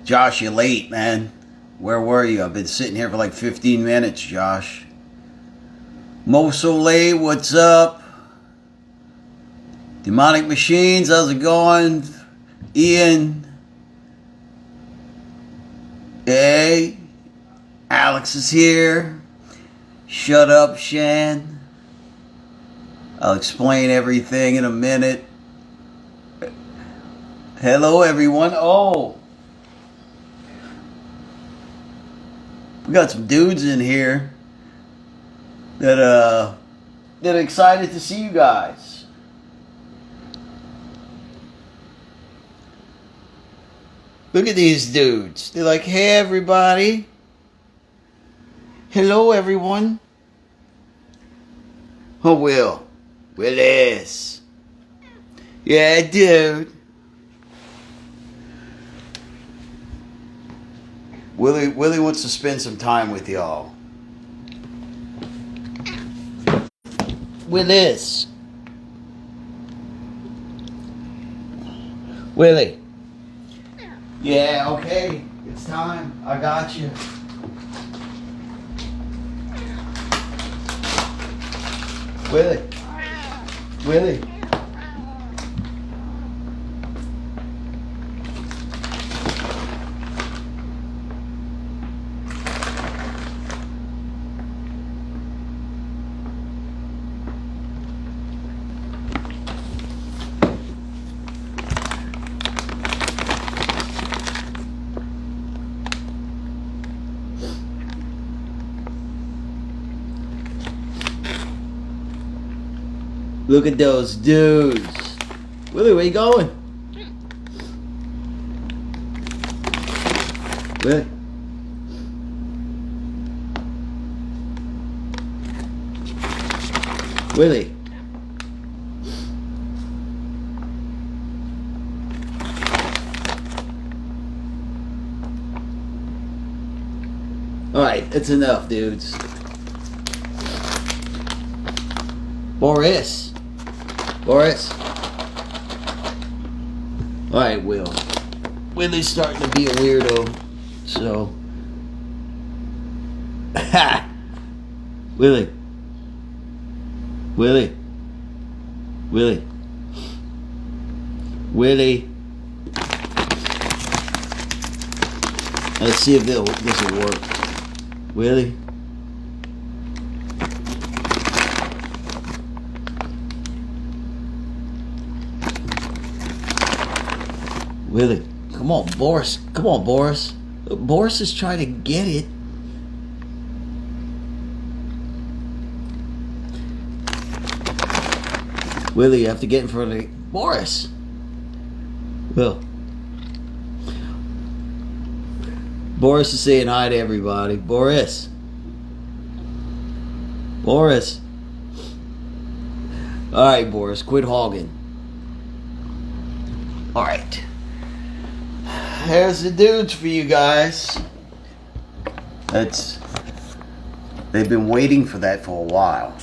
Josh, you're late, man. Where were you? I've been sitting here for like 15 minutes, Josh. Mo Soleil, what's up? Demonic Machines, how's it going? Ian. Hey. Alex is here. Shut up, Shan. I'll explain everything in a minute. Hello, everyone. Oh. We got some dudes in here that are excited to see you guys. Look at these dudes. They're like, hey, everybody. Hello, everyone. Oh, Willis. Yeah, dude. Willie wants to spend some time with y'all. Willis. Willie. Yeah, okay. It's time. I got you. Willie. Willie. Look at those dudes. Willie, where you going? Willie. Willie. Alright, that's enough, dudes. Boris. Alright, Will. Willie's starting to be a weirdo, so. Ha! Willie. Willie. Let's see if this will work. Willie. Willie, come on, Boris. Boris is trying to get it. Willie, you have to get in front of Boris. Will. Boris is saying hi to everybody. Boris. Alright, Boris, quit hogging. Alright. There's the dudes for you guys. They've been waiting for that for a while.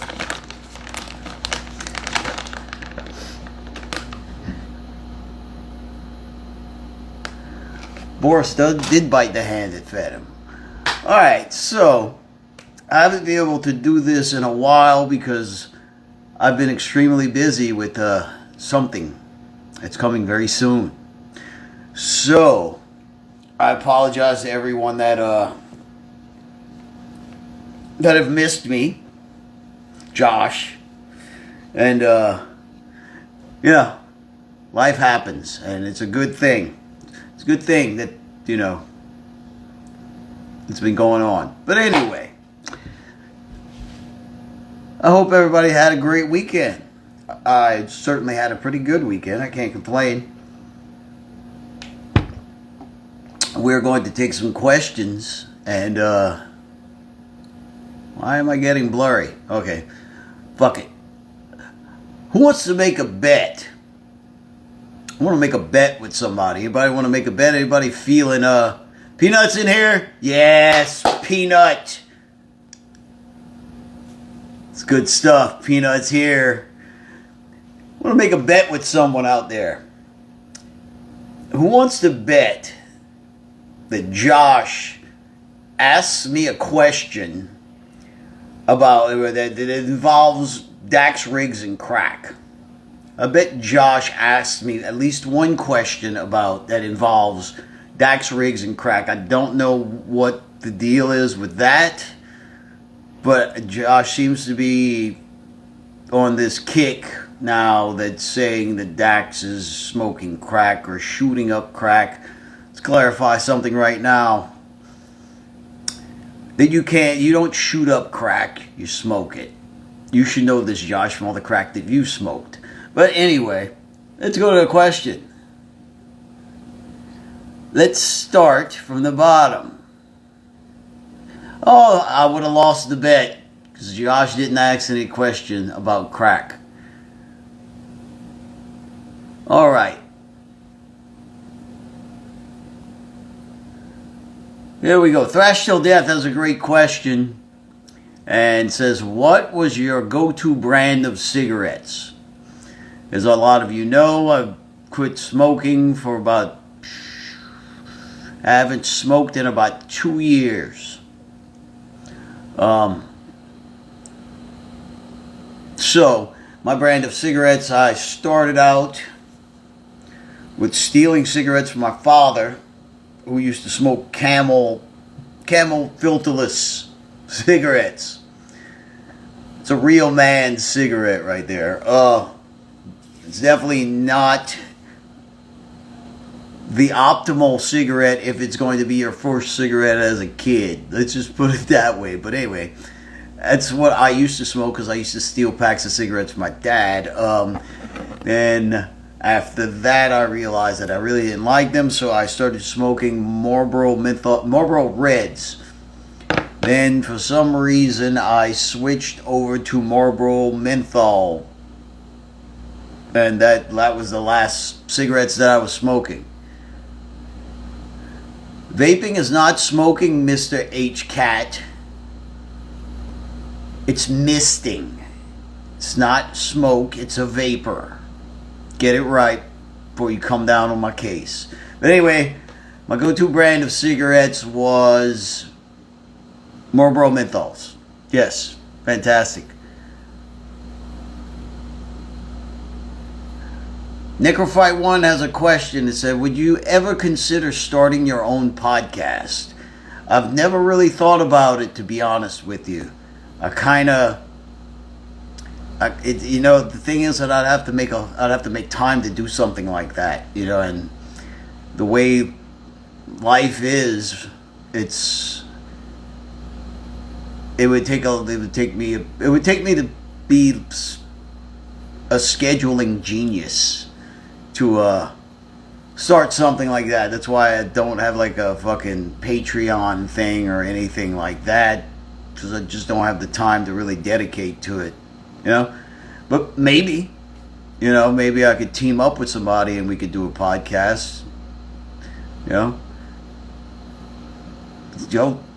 Boris did bite the hand that fed him. Alright, so I haven't been able to do this in a while because I've been extremely busy with something that's coming very soon. So, I apologize to everyone that have missed me. Josh. And, life happens. And it's a good thing. It's a good thing that, it's been going on. But anyway, I hope everybody had a great weekend. I certainly had a pretty good weekend. I can't complain. We're going to take some questions, and why am I getting blurry? Okay, fuck it. Who wants to make a bet? I want to make a bet with somebody. Anybody want to make a bet? Anybody feeling Peanut's in here? Yes, Peanut. It's good stuff. Peanut's here. I want to make a bet with someone out there. Who wants to bet that Josh asks me a question about that involves Dax rigs and crack. I bet Josh asked me at least one question about that involves Dax rigs and crack. I don't know what the deal is with that, but Josh seems to be on this kick now that's saying that Dax is smoking crack or shooting up crack. Let's clarify something right now. That you don't shoot up crack, you smoke it. You should know this, Josh, from all the crack that you smoked. But anyway, let's go to the question. Let's start from the bottom. Oh, I would have lost the bet because Josh didn't ask any question about crack. All right. Here we go. Thrash Till Death has a great question and says, what was your go-to brand of cigarettes? As a lot of you know, I've quit smoking for I haven't smoked in about 2 years. So, my brand of cigarettes, I started out with stealing cigarettes from my father, who used to smoke Camel filterless cigarettes. It's a real man cigarette right there. It's definitely not the optimal cigarette if it's going to be your first cigarette as a kid. Let's just put it that way. But anyway, that's what I used to smoke because I used to steal packs of cigarettes from my dad. Then after that, I realized that I really didn't like them, so I started smoking Marlboro Reds. Then, for some reason, I switched over to Marlboro Menthol, and that was the last cigarettes that I was smoking. Vaping is not smoking, Mr. H. Cat. It's misting. It's not smoke, it's a vapor. Get it right before you come down on my case. But anyway, my go-to brand of cigarettes was Marlboro Menthols. Yes, fantastic. Necrophyte 1 has a question that said, would you ever consider starting your own podcast? I've never really thought about it, to be honest with you. The thing is that I'd have to make time to do something like that, and the way life is, it would take me to be a scheduling genius to start something like that. That's why I don't have like a fucking Patreon thing or anything like that, because I just don't have the time to really dedicate to it, But maybe I could team up with somebody and we could do a podcast,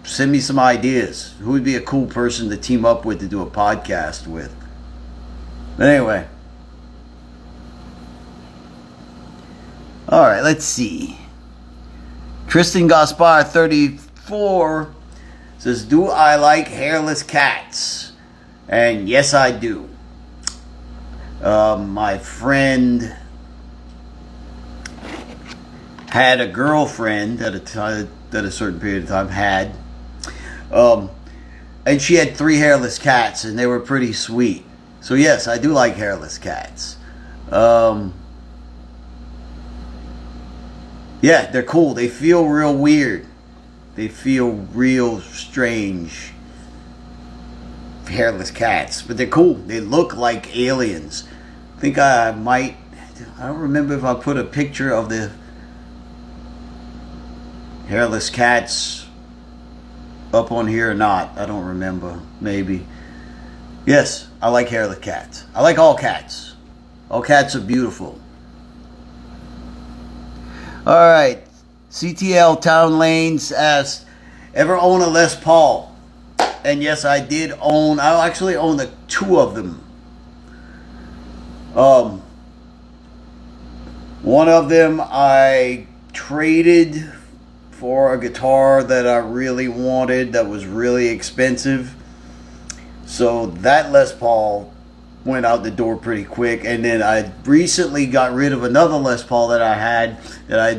send me some ideas. Who would be a cool person to team up with to do a podcast with? But anyway. Alright, let's see. Tristan Gaspar 34 says, do I like hairless cats? And yes, I do. My friend had a girlfriend at a certain period of time, and she had 3 hairless cats, and they were pretty sweet. So yes, I do like hairless cats. Yeah, they're cool. They feel real weird. They feel real strange. Hairless cats, but they're cool. They look like aliens. I think I don't remember if I put a picture of the hairless cats up on here or not. I don't remember. Maybe. Yes, I like hairless cats. I like all cats. All cats are beautiful. Alright, CTL Town Lanes asked, ever own a Les Paul? And yes, I actually own 2 of them. One of them I traded for a guitar that I really wanted, that was really expensive. So that Les Paul went out the door pretty quick. And then I recently got rid of another Les Paul that I had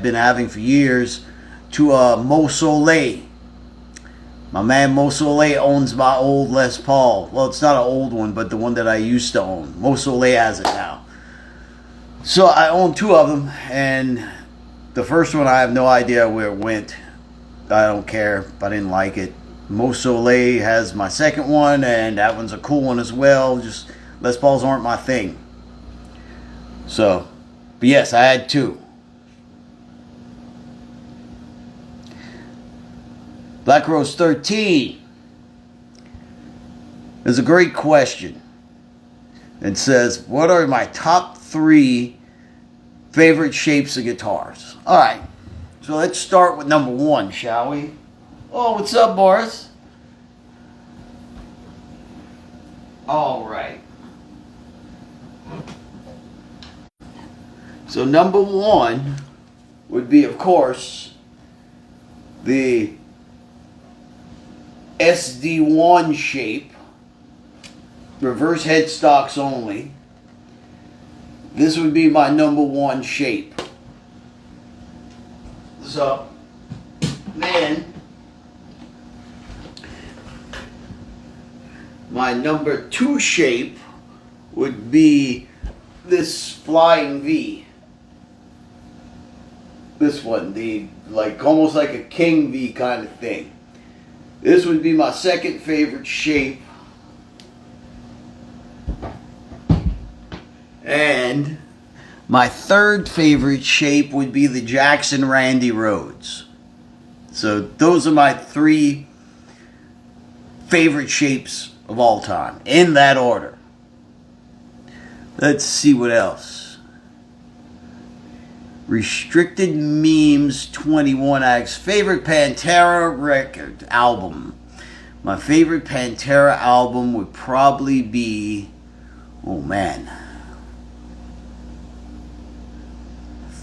been having for years, to Mo Soleil. My man Mo Soleil owns my old Les Paul. Well, it's not an old one, but the one that I used to own. Mo Soleil has it now. So I own two of them, and the first one I have no idea where it went. I don't care if I didn't like it. Mo Soleil has my second one, and that one's a cool one as well. Just Les Pauls aren't my thing. So, but yes, I had two. Black Rose 13 is a great question. It says, what are my top 3 favorite shapes of guitars? Alright, so let's start with number 1, shall we? Oh, what's up, Boris? Alright. So number 1 would be, of course, the SD1 shape, reverse headstocks only. This would be my number 1 shape. So then my number 2 shape would be this Flying V. This one, the almost like a King V kind of thing. This would be my second favorite shape. And my third favorite shape would be the Jackson Randy Rhodes. So those are my 3 favorite shapes of all time, in that order. Let's see what else. Restricted Memes 21 asks, favorite Pantera record album. My favorite Pantera album would probably be, oh man,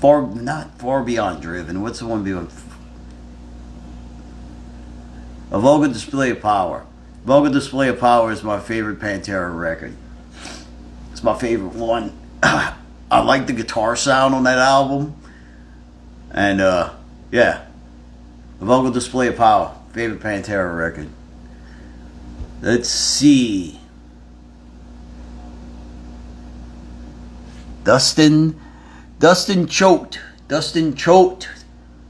not Far Beyond Driven. What's the one beyond? A Vulgar Display of Power. Vulgar Display of Power is my favorite Pantera record. It's my favorite one. I like the guitar sound on that album. And, yeah. A Vulgar Display of Power. Favorite Pantera record. Let's see. Dustin Choate. Dustin Choate.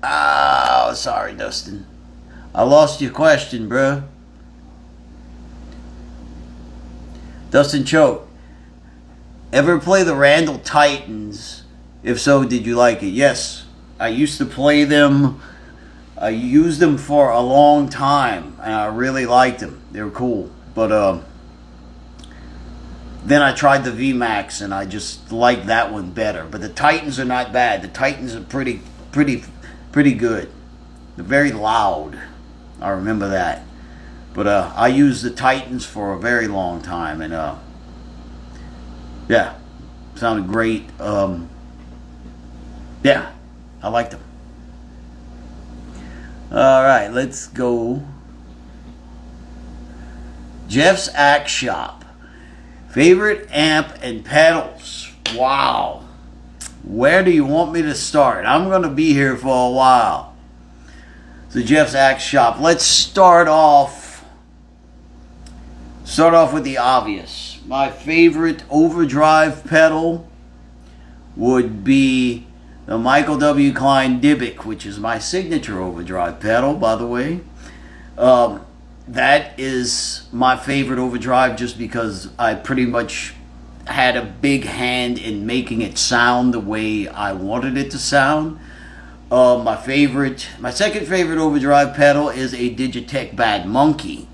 Oh, sorry, Dustin. I lost your question, bruh. Dustin Choate. Ever play the Randall Titans? If so, did you like it? Yes, I used to play them. I used them for a long time, and I really liked them. They were cool. But then I tried the VMAX, and I just liked that one better. But the Titans are not bad. The Titans are pretty good. They're very loud. I remember that. But I used the Titans for a very long time, and yeah, sounded great. Yeah, I liked them. All right, let's go. Jeff's Axe Shop. Favorite amp and pedals. Wow. Where do you want me to start? I'm going to be here for a while. So Jeff's Axe Shop. Let's start off with the obvious. My favorite overdrive pedal would be the Michael W. Klein Dybbuk, which is my signature overdrive pedal, by the way. That is my favorite overdrive just because I pretty much had a big hand in making it sound the way I wanted it to sound. My second favorite overdrive pedal is a Digitech Bad Monkey.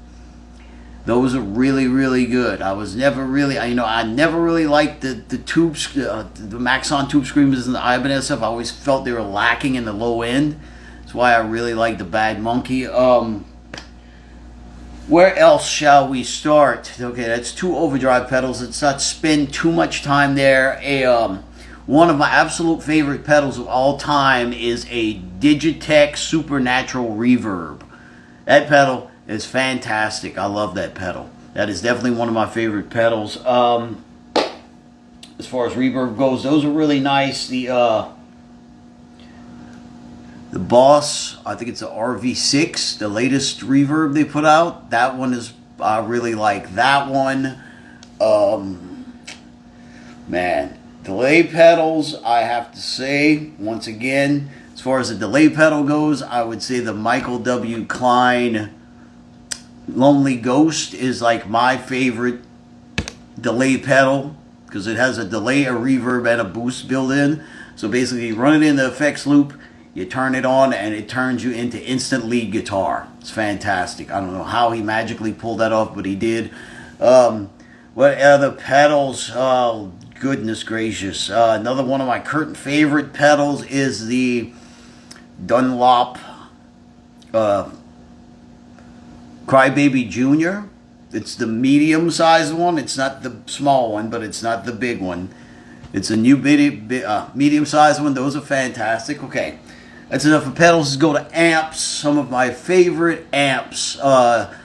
Those are really, really good. I never really liked the tubes, the Maxon tube screamers and the Ibanez stuff. I always felt they were lacking in the low end. That's why I really like the Bad Monkey. Where else shall we start? Okay, that's 2 overdrive pedals. Let's not spend too much time there. one of my absolute favorite pedals of all time is a Digitech Supernatural Reverb. That pedal is fantastic. I love that pedal. That is definitely one of my favorite pedals. As far as reverb goes, those are really nice. The Boss, I think it's a RV6, the latest reverb they put out. That one is, I really like that one. Man, delay pedals, I have to say, once again, as far as the delay pedal goes, I would say the Michael W. Klein Lonely Ghost is like my favorite delay pedal, because it has a delay, a reverb, and a boost built in. So basically, you run it in the effects loop, you turn it on, and it turns you into instant lead guitar. It's fantastic. I don't know how he magically pulled that off, but he did. What other pedals? Oh, goodness gracious. Another one of my current favorite pedals is the Dunlop Crybaby Jr. It's the medium-sized one. It's not the small one, but it's not the big one. It's a new medium-sized one. Those are fantastic. Okay, that's enough for pedals. Let's go to amps. Some of my favorite amps. JCM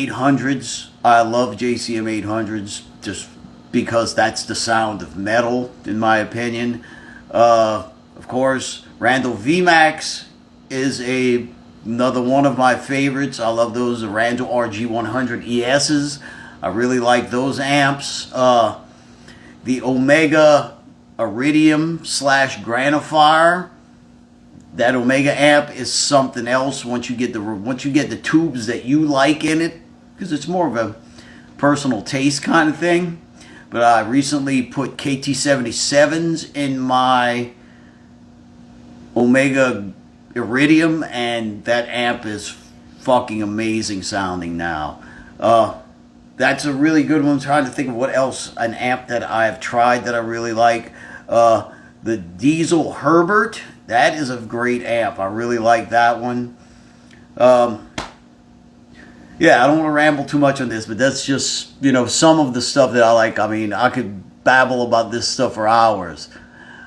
800s. I love JCM 800s just because that's the sound of metal, in my opinion. Of course, Randall VMAX is another one of my favorites. I love those Randall RG100 ESs. I really like those amps. The Omega Iridium / Granifier. That Omega amp is something else once you get the tubes that you like in it, because it's more of a personal taste kind of thing. But I recently put KT77s in my Omega Iridium, and that amp is fucking amazing sounding now. That's a really good one. I'm trying to think of what else, an amp that I've tried that I really like. The Diesel Herbert, that is a great amp. I really like that one. Yeah, I don't want to ramble too much on this, but that's just, some of the stuff that I like. I mean, I could babble about this stuff for hours.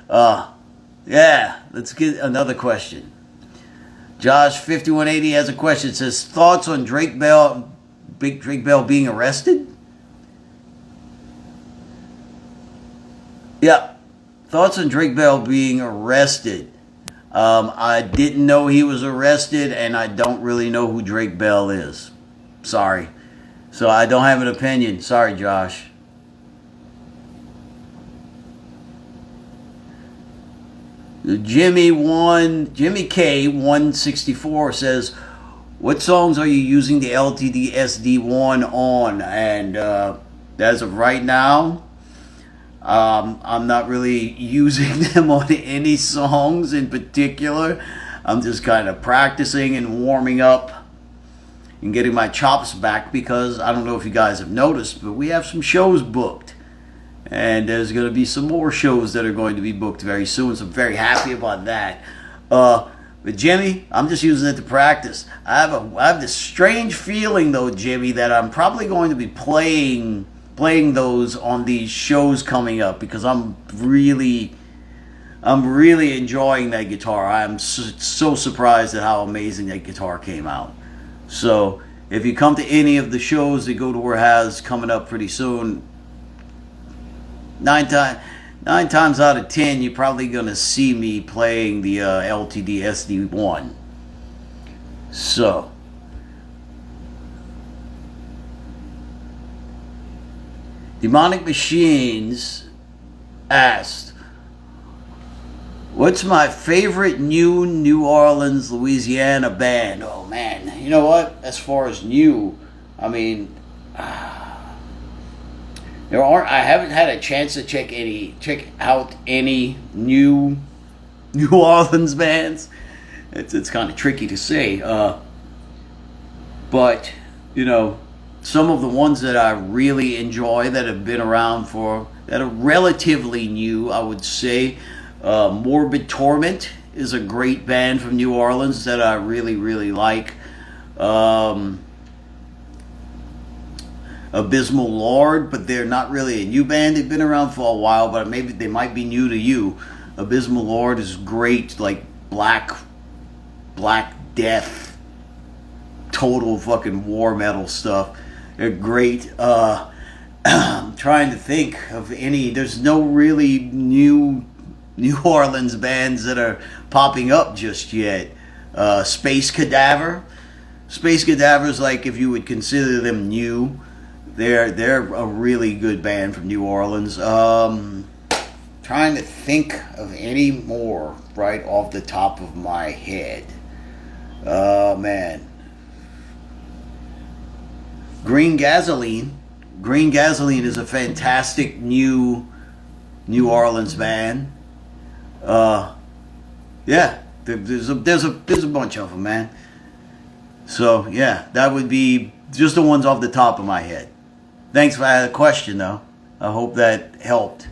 Yeah, let's get another question. Josh 5180 has a question. It says, thoughts on Big Drake Bell being arrested? Yeah, thoughts on Drake Bell being arrested. I didn't know he was arrested, and I don't really know who Drake Bell is. Sorry. So I don't have an opinion. Sorry, Josh. Jimmy K 164 says, what songs are you using the LTD SD1 on? And as of right now, I'm not really using them on any songs in particular. I'm just kind of practicing and warming up and getting my chops back, because I don't know if you guys have noticed, but we have some shows booked. And there's going to be some more shows that are going to be booked very soon, so I'm very happy about that. But Jimmy, I'm just using it to practice. I have this strange feeling, though, Jimmy, that I'm probably going to be playing those on these shows coming up, because I'm really enjoying that guitar. I'm so surprised at how amazing that guitar came out. So if you come to any of the shows that Goatwhore has coming up pretty soon, 9 times out of 10, you're probably going to see me playing the LTD SD1. So, Demonic Machines asked, what's my favorite New Orleans, Louisiana band? Oh man, you know what? As far as new, I mean, I haven't had a chance to check out any New Orleans bands. It's kind of tricky to say, but some of the ones that I really enjoy that have been around that are relatively new, I would say. Morbid Torment is a great band from New Orleans that I really, really like. Abysmal Lord, but they're not really a new band. They've been around for a while, but maybe they might be new to you. Abysmal Lord is great, like black death, total fucking war metal stuff. They're great. I'm trying to think of any. There's no really New Orleans bands that are popping up just yet. Space Cadaver. Space Cadaver is like, if you would consider them new. They're a really good band from New Orleans. Trying to think of any more right off the top of my head. Oh man. Green Gasoline. Green Gasoline is a fantastic New Orleans band. Yeah, there's a bunch of them, man. So yeah, that would be just the ones off the top of my head. Thanks for that question, though. I hope that helped.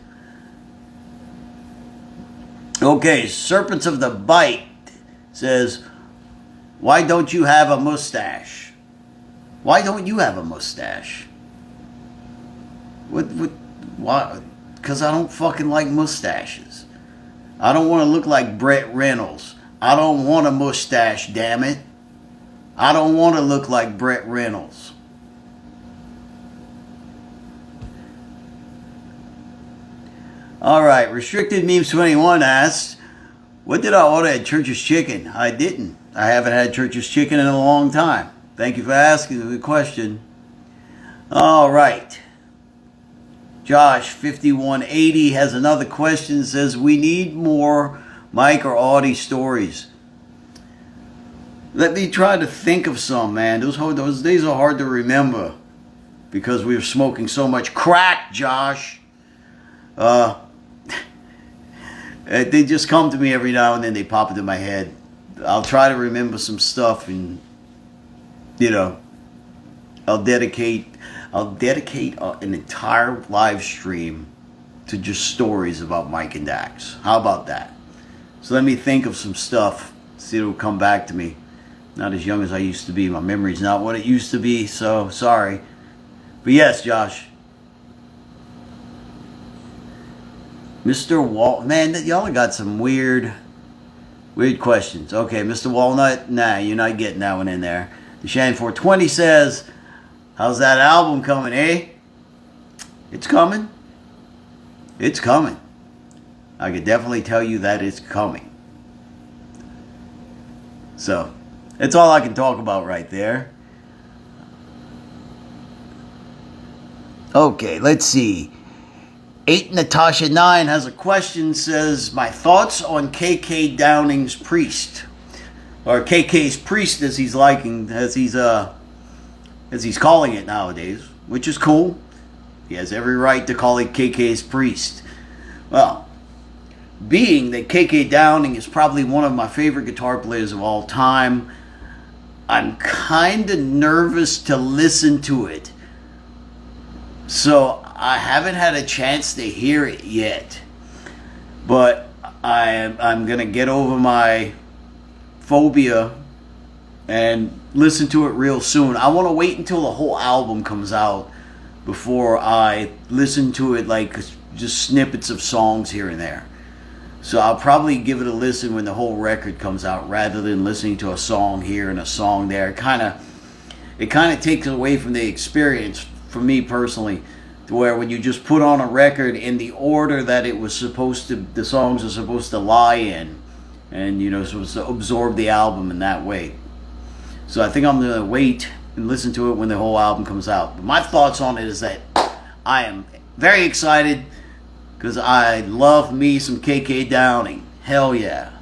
Okay, Serpents of the Bite says, why don't you have a mustache? Why don't you have a mustache? Why? Because I don't fucking like mustaches. I don't want to look like Brett Reynolds. I don't want a mustache, damn it. I don't want to look like Brett Reynolds. Alright, Restricted Memes 21 asks, what did I order at Church's Chicken? I didn't. I haven't had Church's Chicken in a long time. Thank you for asking the question. Alright. Josh 5180 has another question. Says, we need more Mike or Audie stories. Let me try to think of some, man. Those days are hard to remember because we were smoking so much crack, Josh. They just come to me every now and then. They pop into my head. I'll try to remember some stuff, and I'll dedicate an entire live stream to just stories about Mike and Dax. How about that? So let me think of some stuff. See if it'll come back to me. Not as young as I used to be. My memory's not what it used to be, so sorry. But yes, Josh. Mr. Walt, man, y'all got some weird questions. Okay, Mr. Walnut, nah, you're not getting that one in there. The Shan 420 says, how's that album coming, eh? It's coming. It's coming. I could definitely tell you that it's coming. So, that's all I can talk about right there. Okay, let's see. 8 Natasha 9 has a question. Says, my thoughts on KK Downing's Priest, or KK's Priest as he's calling it nowadays, which is cool. He has every right to call it KK's Priest. Well, being that KK Downing is probably one of my favorite guitar players of all time, I'm kind of nervous to listen to it. So I haven't had a chance to hear it yet. But I'm going to get over my phobia and listen to it real soon. I want to wait until the whole album comes out before I listen to it, like just snippets of songs here and there. So I'll probably give it a listen when the whole record comes out, rather than listening to a song here and a song there. It kind of takes away from the experience for me personally, to where when you just put on a record in the order that it was supposed to, the songs are supposed to lie in, and supposed to absorb the album in that way. So I think I'm going to wait and listen to it when the whole album comes out. But my thoughts on it is that I am very excited because I love me some KK Downing. Hell yeah.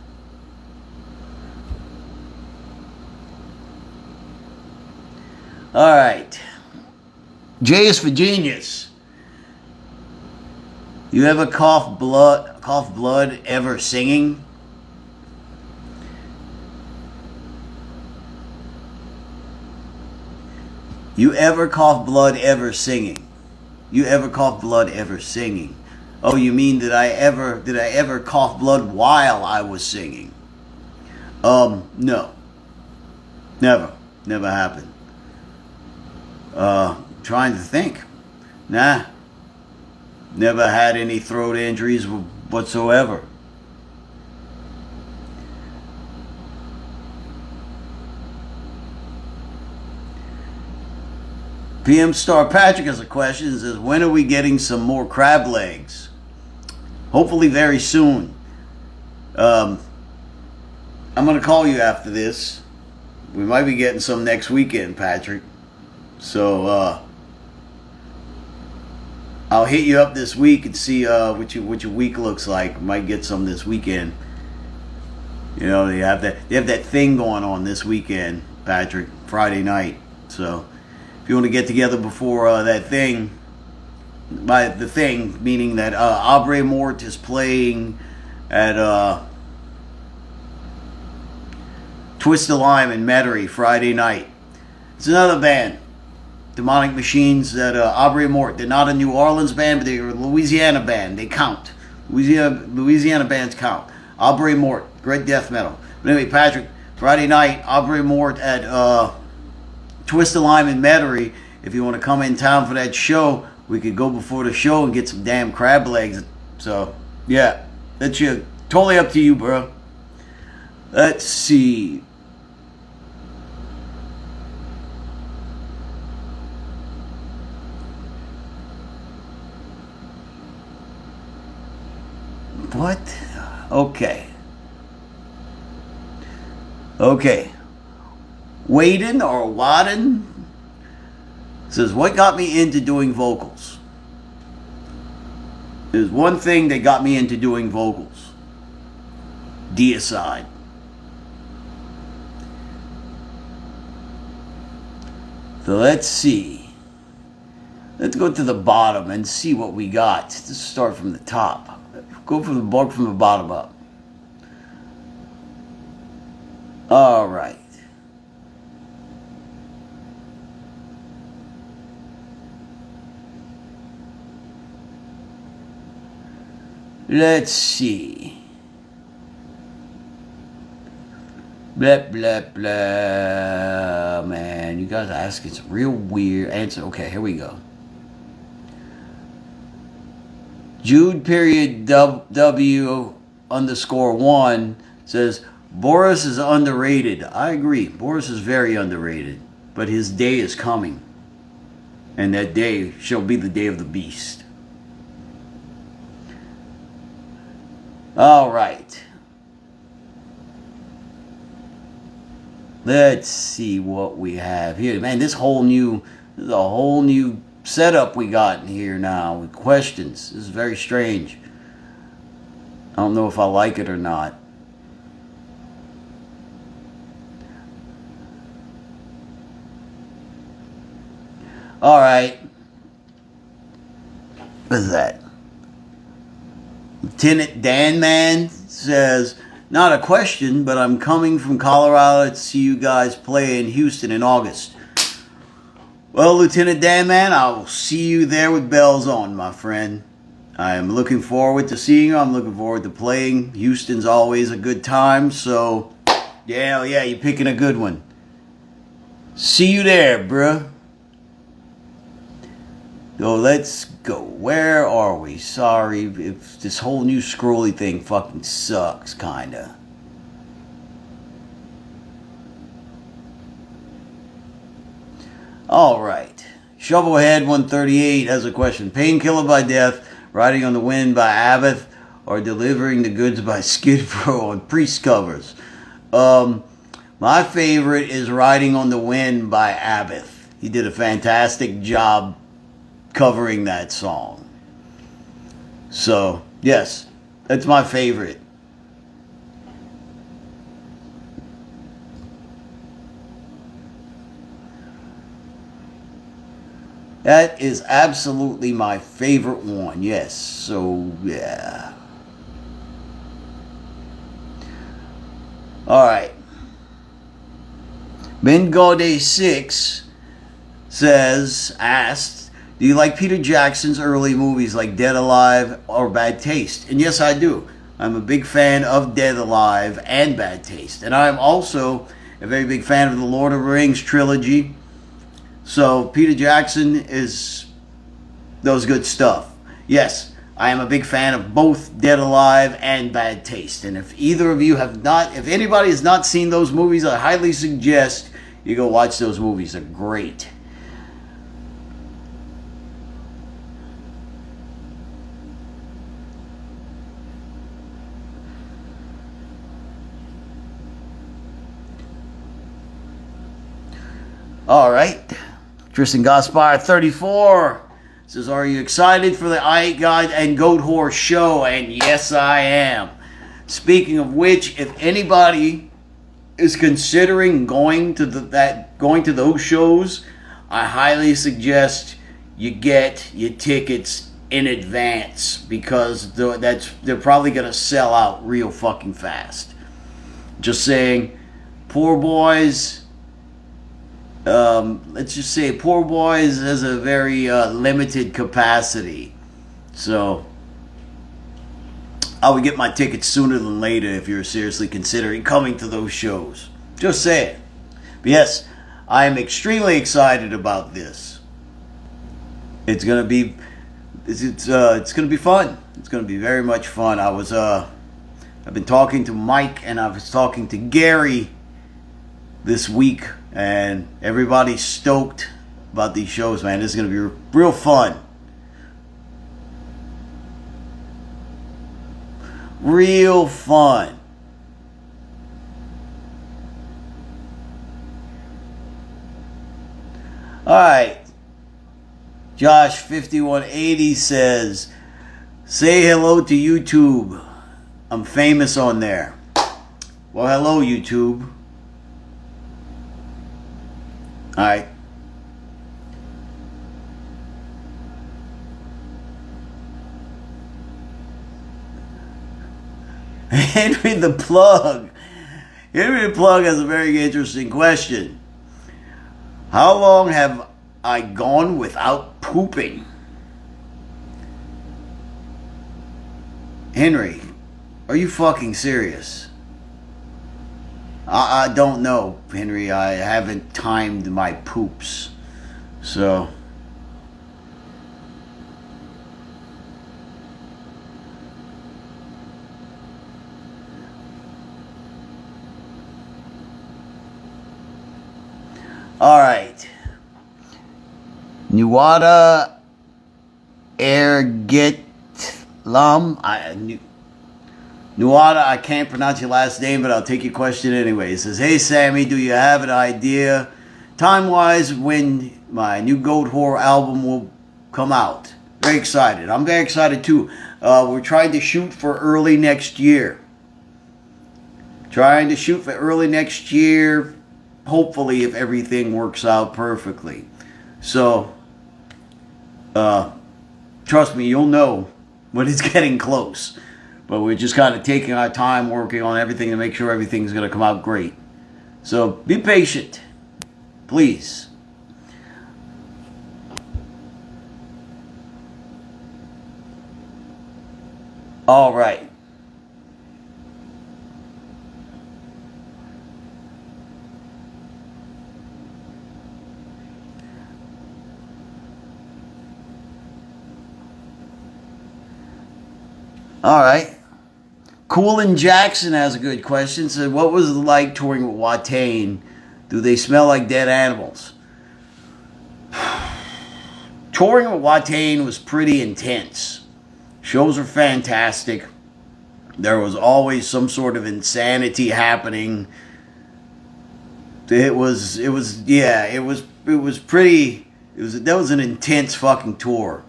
Alright. J is for Genius. You ever cough blood ever singing? You ever cough blood ever singing? You ever cough blood ever singing? Oh, you mean did I ever cough blood while I was singing? No. Never happened. trying to think. Nah. Never had any throat injuries whatsoever. PM Star Patrick has a question. It says, when are we getting some more crab legs? Hopefully very soon. I'm going to call you after this. We might be getting some next weekend, Patrick. So, I'll hit you up this week and see what your week looks like. Might get some this weekend. You know, they have that thing going on this weekend, Patrick, Friday night. So, if you want to get together before that thing, by the thing, meaning that Aubrey Mort is playing at Twist the Lime in Metairie Friday night. It's another band, Demonic Machines, that Aubrey Mort. They're not a New Orleans band, but they're a Louisiana band. They count. Louisiana bands count. Aubrey Mort, great death metal. But anyway, Patrick, Friday night, Aubrey Mort at Twist the Lime in Metairie. If you want to come in town for that show, we could go before the show and get some damn crab legs. So, yeah, that's totally up to you, bro. Let's see. What? Okay. Waden or Wadden says, what got me into doing vocals? There's one thing that got me into doing vocals. Deicide. So let's see. Let's go to the bottom and see what we got. Let's start from the top. Go from the bottom up. All right. Let's see. Blah, blah, blah. Man, you guys are asking some real weird answers. Okay, here we go. Jude_W_1 says, Boris is underrated. I agree. Boris is very underrated. But his day is coming. And that day shall be the day of the beast. All right. Let's see what we have here. Man, this is a whole new setup we got in here now with questions. This is very strange. I don't know if I like it or not. All right. What is that? Lieutenant Dan Man says, not a question, but I'm coming from Colorado to see you guys play in Houston in August. Well, Lieutenant Dan Man, I will see you there with bells on, my friend. I am looking forward to seeing you. I'm looking forward to playing. Houston's always a good time, so yeah, you're picking a good one. See you there, bruh. So let's go. Where are we? Sorry if this whole new scrolly thing fucking sucks, kinda. Alright. Shovelhead 138 has a question. Painkiller by Death, Riding on the Wind by Abbott, or Delivering the Goods by Skid Row on Priest covers? My favorite is Riding on the Wind by Abbott. He did a fantastic job covering that song. So, yes, that's my favorite. That is absolutely my favorite one. Yes, so yeah. Alright. Ben Gaudet 6 asked, do you like Peter Jackson's early movies like Dead Alive or Bad Taste? And yes, I do. I'm a big fan of Dead Alive and Bad Taste. And I'm also a very big fan of the Lord of the Rings trilogy. So Peter Jackson does good stuff. Yes, I am a big fan of both Dead Alive and Bad Taste. And if either of you have not, if anybody has not seen those movies, I highly suggest you go watch those movies. They're great. All right. Tristan Gaspar 34 says, are you excited for the I Hate God and Goatwhore show? And yes, I am. Speaking of which, if anybody is considering going to those shows, I highly suggest you get your tickets in advance, because they're probably going to sell out real fucking fast. Just saying, Poor Boys... let's just say Poor Boys has a very limited capacity. So I would get my tickets sooner than later if you're seriously considering coming to those shows. Just saying. But yes, I am extremely excited about this. It's gonna be gonna be fun. It's gonna be very much fun. I've been talking to Mike and I was talking to Gary this week, and everybody's stoked about these shows, man. This is going to be real fun. Real fun. Alright. Josh 5180 says, say hello to YouTube. I'm famous on there. Well, hello, YouTube. Alright. Henry the Plug. Henry the Plug has a very interesting question. How long have I gone without pooping? Henry, are you fucking serious? I don't know, Henry. I haven't timed my poops. So... Alright. Nuwada Ergitlam. Nuada, I can't pronounce your last name, but I'll take your question anyway. It says, hey Sammy, do you have an idea, time-wise, when my new Goatwhore album will come out? Very excited. I'm very excited too. We're trying to shoot for early next year. Hopefully, if everything works out perfectly. So, trust me, you'll know when it's getting close. But we're just kind of taking our time working on everything to make sure everything's going to come out great. So be patient, please. All right. All right. Coolin Jackson has a good question. Said, what was it like touring with Watain? Do they smell like dead animals? Touring with Watain was pretty intense. Shows were fantastic. There was always some sort of insanity happening. That was an intense fucking tour.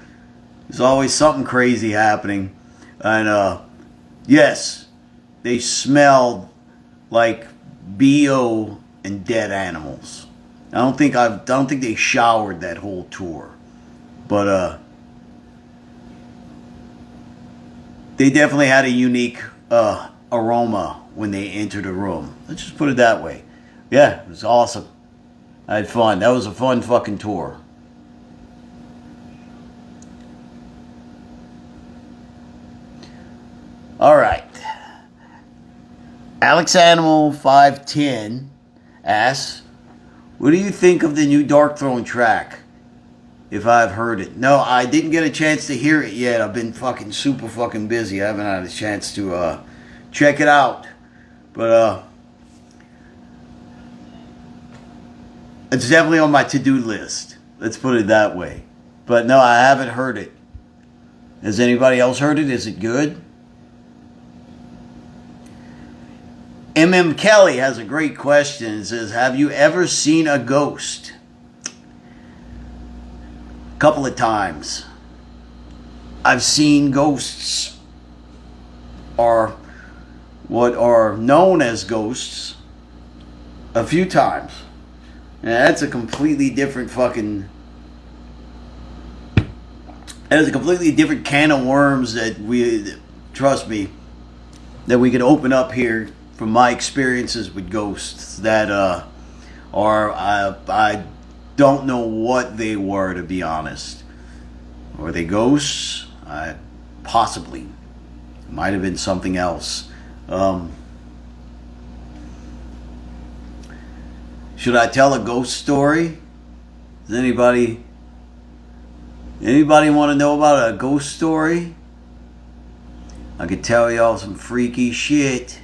There's always something crazy happening. And yes, they smelled like BO and dead animals. I don't think they showered that whole tour. But they definitely had a unique aroma when they entered a room. Let's just put it that way. Yeah, it was awesome. I had fun. That was a fun fucking tour. All right. Alex Animal 510 asks, What do you think of the new Dark Throne track? If I've heard it. No, I didn't get a chance to hear it yet. I've been fucking super fucking busy. I haven't had a chance to check it out. But it's definitely on my to-do list. Let's put it that way. But no, I haven't heard it. Has anybody else heard it? Is it good? M.M. Kelly has a great question. It says, have you ever seen a ghost? A couple of times. I've seen ghosts, or what are known as ghosts, a few times. And that's a completely different fucking... That is a completely different can of worms that we... Trust me, that we can open up here from my experiences with ghosts that I don't know what they were, to be honest. Were they ghosts? Possibly. Might have been something else. Should I tell a ghost story? Does anybody want to know about a ghost story? I could tell y'all some freaky shit.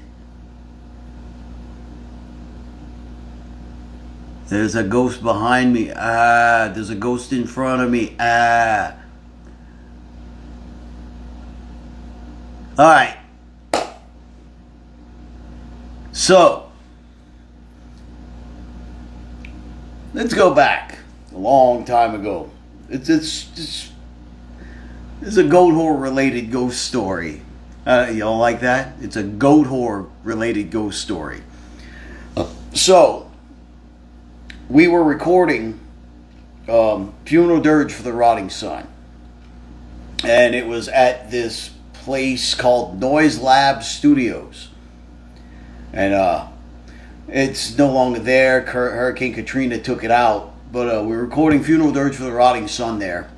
There's a ghost behind me. There's a ghost in front of me. Alright. So, let's go back a long time ago. It's a Goatwhore related ghost story. Y'all like that? It's a Goatwhore related ghost story. So, we were recording Funeral Dirge for the Rotting Sun. And it was at this place called Noise Lab Studios. And it's no longer there. Hurricane Katrina took it out. But we were recording Funeral Dirge for the Rotting Sun there.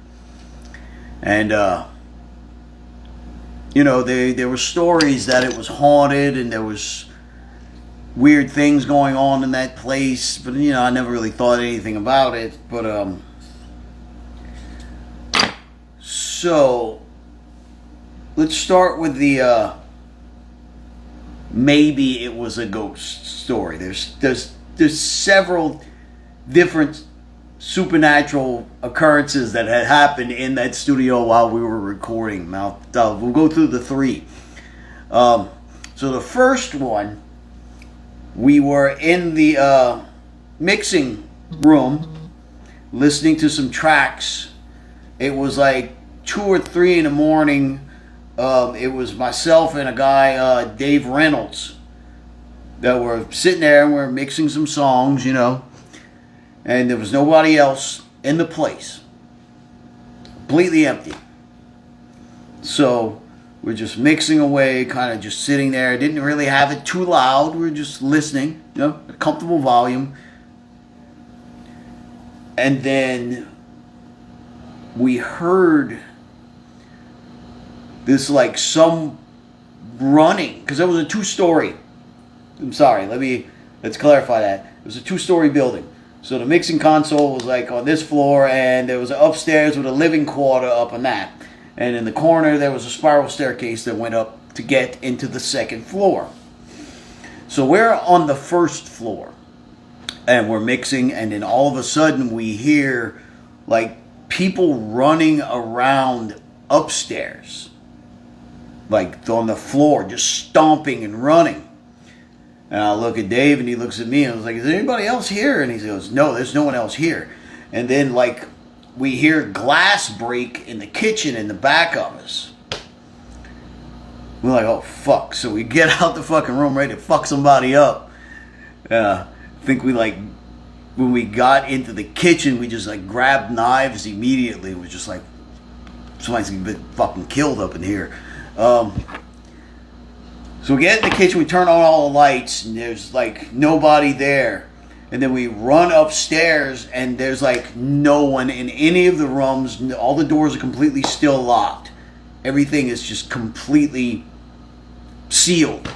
And, there were stories that it was haunted and there was weird things going on in that place, but I never really thought anything about it. But so let's start with the maybe it was a ghost story. There's several different supernatural occurrences that had happened in that studio while we were recording. Now we'll go through the three. So the first one, we were in the mixing room listening to some tracks. It was like 2 or 3 in the morning. It was myself and a guy, Dave Reynolds, that were sitting there and we were mixing some songs, and there was nobody else in the place. Completely empty. So we're just mixing away, kind of just sitting there. Didn't really have it too loud. We were just listening, a comfortable volume. And then we heard this, like, some running, because it was a 2-story. I'm sorry, let's clarify that. It was a 2-story building. So the mixing console was like on this floor, and there was upstairs with a living quarter up on that. And in the corner, there was a spiral staircase that went up to get into the second floor. So we're on the first floor, and we're mixing, and then all of a sudden we hear, like, people running around upstairs. Like, on the floor, just stomping and running. And I look at Dave, and he looks at me, and I was like, is there anybody else here? And he goes, no, there's no one else here. And then, like, we hear glass break in the kitchen in the back of us. We're like, oh, fuck. So we get out the fucking room ready to fuck somebody up. I think when we got into the kitchen, we just, like, grabbed knives immediately. It was just like, somebody's been fucking killed up in here. So we get in the kitchen, we turn on all the lights, and there's, like, nobody there. And then we run upstairs, and there's, like, no one in any of the rooms. All the doors are completely still locked. Everything is just completely sealed.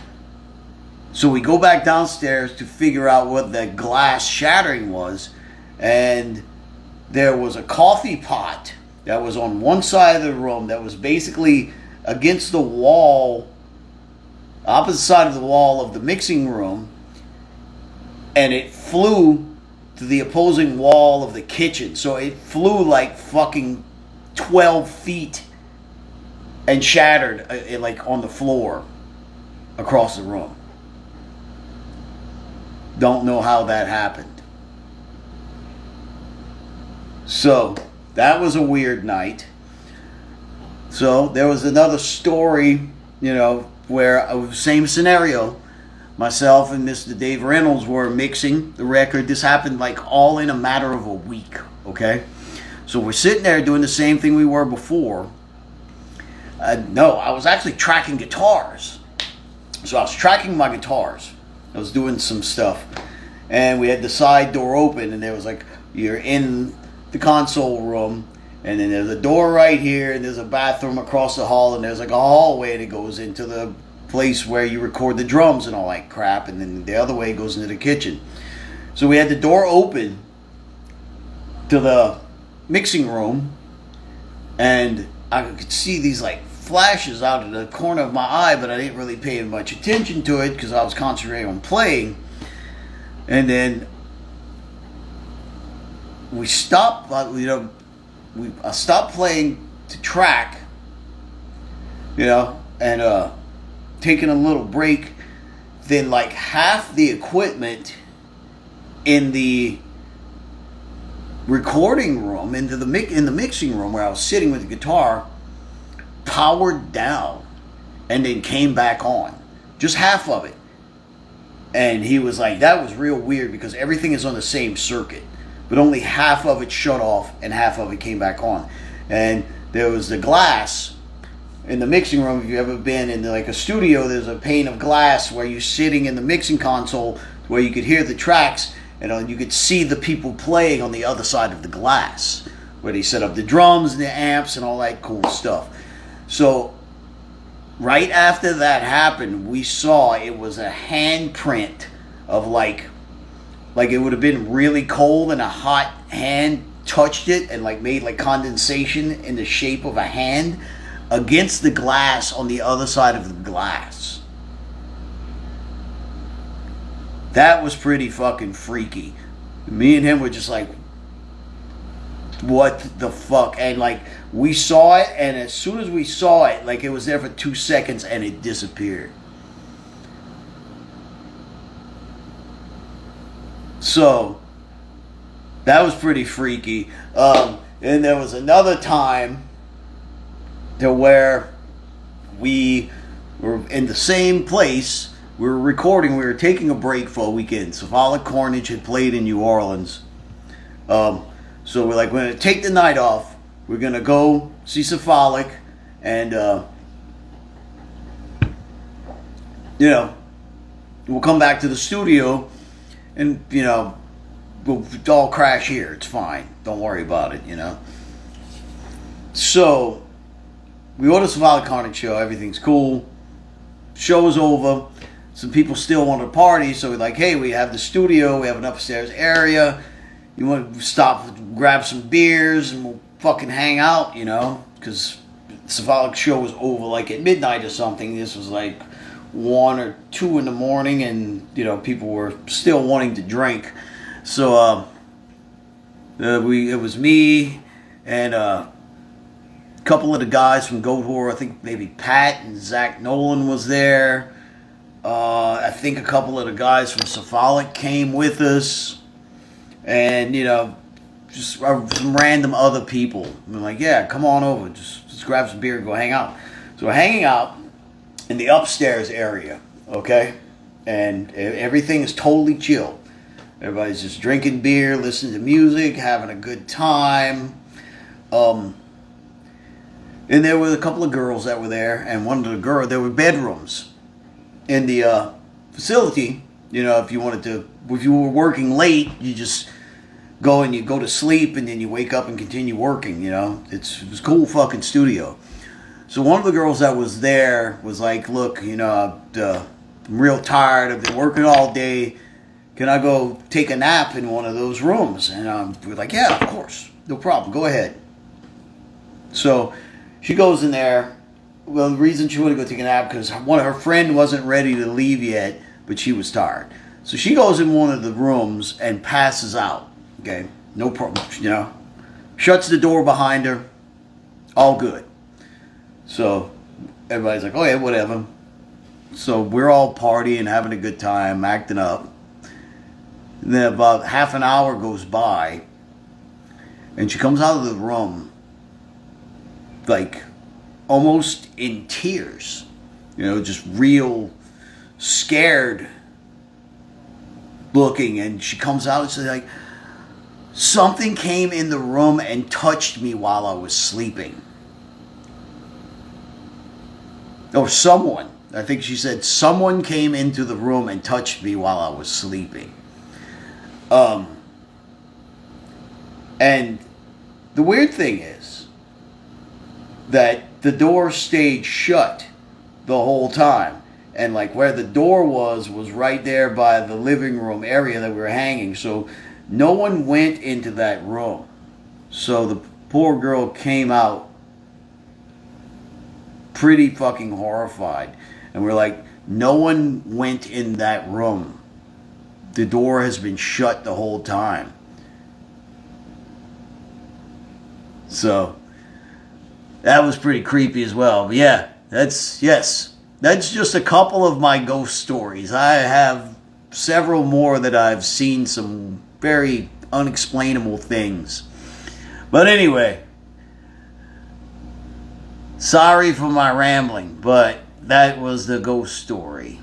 So we go back downstairs to figure out what that glass shattering was, and there was a coffee pot that was on one side of the room that was basically against the wall, opposite side of the wall of the mixing room, and it flew to the opposing wall of the kitchen. So it flew like fucking 12 feet and shattered like on the floor across the room. Don't know how that happened. So that was a weird night. So there was another story, where same scenario. Myself and Mr. Dave Reynolds were mixing the record. This happened like all in a matter of a week, okay? So we're sitting there doing the same thing we were before. No, I was actually tracking guitars. So I was tracking my guitars. I was doing some stuff. And we had the side door open, and there was like, you're in the console room, and then there's a door right here, and there's a bathroom across the hall, and there's like a hallway that goes into the place where you record the drums and all that crap, and then the other way goes into the kitchen. So we had the door open to the mixing room, and I could see these like flashes out of the corner of my eye, but I didn't really pay much attention to it because I was concentrating on playing. And then we stopped, I stopped playing to track, and taking a little break. Then like half the equipment in the recording room, in the mixing room where I was sitting with the guitar, powered down and then came back on. Just half of it. And he was like, that was real weird because everything is on the same circuit, but only half of it shut off and half of it came back on. And there was the glass in the mixing room. If you've ever been in like a studio, there's a pane of glass where you're sitting in the mixing console where you could hear the tracks, and you could see the people playing on the other side of the glass where they set up the drums and the amps and all that cool stuff. So right after that happened, we saw it was a handprint of like it would have been really cold and a hot hand touched it and like made like condensation in the shape of a hand against the glass on the other side of the glass. That was pretty fucking freaky. Me and him were just like, what the fuck? And like we saw it, and as soon as we saw it, like it was there for 2 seconds and it disappeared. So that was pretty freaky. And there was another time to where we were in the same place. We were recording. We were taking a break for a weekend. Cephalic Carnage had played in New Orleans. So we're like, we're going to take the night off. We're going to go see Cephalic. And, we'll come back to the studio. And, we'll all crash here. It's fine. Don't worry about it, So we go to Cephalic Carnage show. Everything's cool. Show is over. Some people still want to party. So we're like, hey, we have the studio. We have an upstairs area. You want to stop, grab some beers, and we'll fucking hang out, because the Cephalic show was over like at midnight or something. This was like 1 or 2 in the morning, and, people were still wanting to drink. So it was me and a couple of the guys from Goatwhore. I think maybe Pat and Zach Nolan was there. I think a couple of the guys from Cephalic came with us. And, just some random other people. I'm like, yeah, come on over. Just grab some beer and go hang out. So we're hanging out in the upstairs area, okay? And everything is totally chill. Everybody's just drinking beer, listening to music, having a good time. And there were a couple of girls that were there, and one of the girls, there were bedrooms in the facility. If you were working late, you just go and you go to sleep, and then you wake up and continue working. It was a cool fucking studio. So one of the girls that was there was like, look, I'm real tired. I've been working all day. Can I go take a nap in one of those rooms? And we're like, yeah, of course. No problem. Go ahead. So she goes in there. Well, the reason she wanted to go take a nap because her friend wasn't ready to leave yet, but she was tired. So she goes in one of the rooms and passes out. Okay, no problem. Shuts the door behind her. All good. So everybody's like, oh yeah, whatever. So we're all partying, having a good time, acting up. And then about half an hour goes by, and she comes out of the room like almost in tears, just real scared looking. And she comes out and says like, something came in the room and touched me while I was sleeping. Or someone, I think she said, someone came into the room and touched me while I was sleeping. And the weird thing is that the door stayed shut the whole time. And like where the door was right there by the living room area that we were hanging. So no one went into that room. So the poor girl came out pretty fucking horrified. And we're like, no one went in that room. The door has been shut the whole time. So that was pretty creepy as well. But yeah, that's just a couple of my ghost stories. I have several more that I've seen some very unexplainable things. But anyway, sorry for my rambling, but that was the ghost story.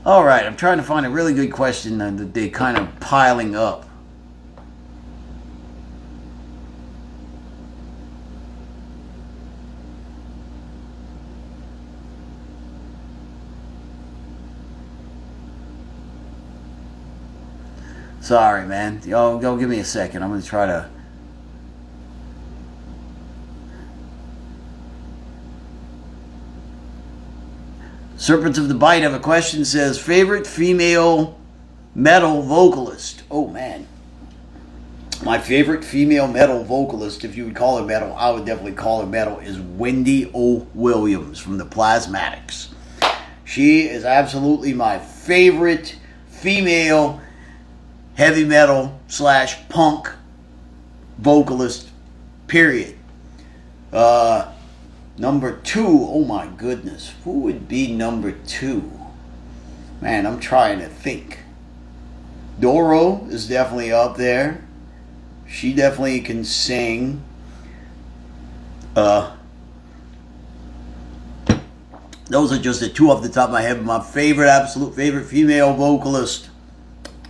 All right, I'm trying to find a really good question that they're kind of piling up. Sorry, man. Y'all go give me a second. I'm going to try to... Serpents of the Bite have a question. Says, favorite female metal vocalist? Oh, man. My favorite female metal vocalist, if you would call her metal, I would definitely call her metal, is Wendy O. Williams from the Plasmatics. She is absolutely my favorite female heavy metal / punk vocalist, period. Number 2, oh my goodness, who would be number 2? Man, I'm trying to think. Doro is definitely up there. She definitely can sing. Those are just the 2 off the top of my head. My favorite, absolute favorite female vocalist,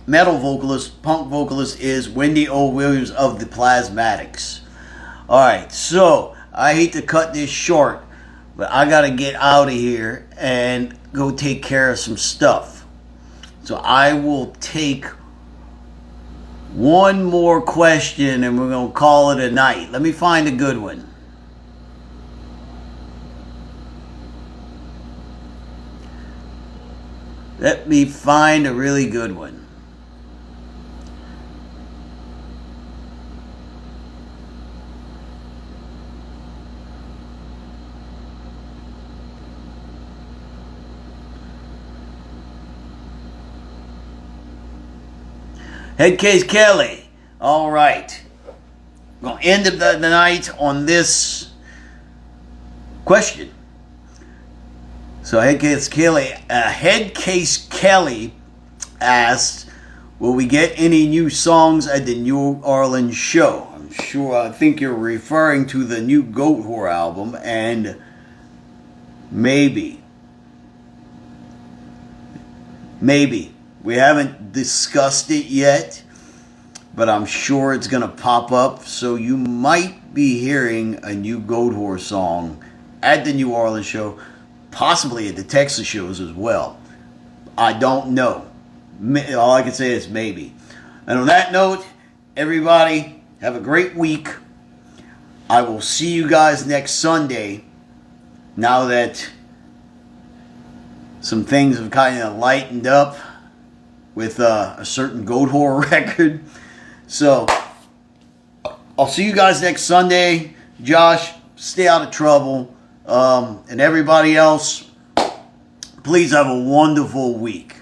metal vocalist, punk vocalist is Wendy O. Williams of the Plasmatics. Alright, so I hate to cut this short, but I gotta get out of here and go take care of some stuff. So I will take one more question and we're gonna call it a night. Let me find a good one. Let me find a really good one. Headcase Kelly. All right. I'm going to end the night on this question. So Headcase Kelly asked, will we get any new songs at the New Orleans show? I think you're referring to the new Goatwhore album, and maybe. We haven't discussed it yet, but I'm sure it's going to pop up. So you might be hearing a new Goatwhore song at the New Orleans show, possibly at the Texas shows as well. I don't know. All I can say is maybe. And on that note, everybody, have a great week. I will see you guys next Sunday. Now that some things have kind of lightened up with a certain Goatwhore record. So, I'll see you guys next Sunday. Josh, stay out of trouble. And everybody else, please have a wonderful week.